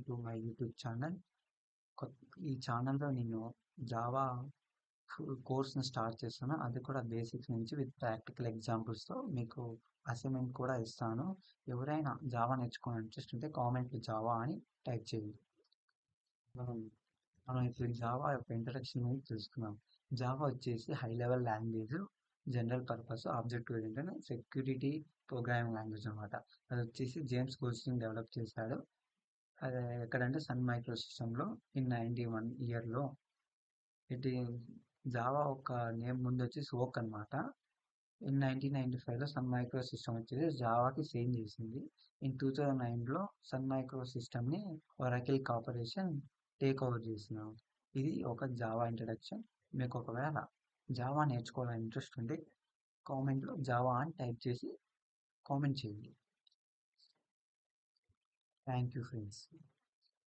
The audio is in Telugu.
To my YouTube channel. ఈ ఛానల్‌లో నేను జావా కోర్స్‌ని స్టార్ట్ చేస్తున్నా. అది కూడా బేసిక్స్ నుంచి విత్ ప్రాక్టికల్ ఎగ్జాంపుల్స్‌తో మీకు అసైన్‌మెంట్ కూడా ఇస్తాను. ఎవరైనా జావా నేర్చుకోవాలని ఇంట్రెస్ట్ ఉంటే కామెంట్‌లో జావా అని టైప్ చేయండి. మనం ఇప్పుడు జావా యొక్క ఇంట్రడక్షన్ గురించి తెలుసుకుందాం. జావా వచ్చేసి high level language, general purpose, object oriented, security programming language అనమాట. అది వచ్చేసి జేమ్స్ గోల్డ్స్టీన్ డెవలప్ చేశాడు. అది ఎక్కడంటే సన్ మైక్రో సిస్టంలో ఇన్ 91 ఇయర్‌లో. ఇది జావా ఒక నేమ్ ముందు వచ్చేసి ఓక్ అనమాట. ఇన్ 1995లో సన్ మైక్రో సిస్టమ్ వచ్చేసి జావాకి చేంజ్ చేసింది. ఇన్ 2009లో సన్ మైక్రో సిస్టమ్ని ఒరాకిల్ కార్పొరేషన్ టేక్ ఓవర్ చేసినాం. ఇది ఒక జావా ఇంట్రడక్షన్. మీకు ఒకవేళ జావా నేర్చుకోవాలని ఇంట్రెస్ట్ ఉంటే కామెంట్లో జావా అని టైప్ చేసి కామెంట్ చేయండి. Thank you friends.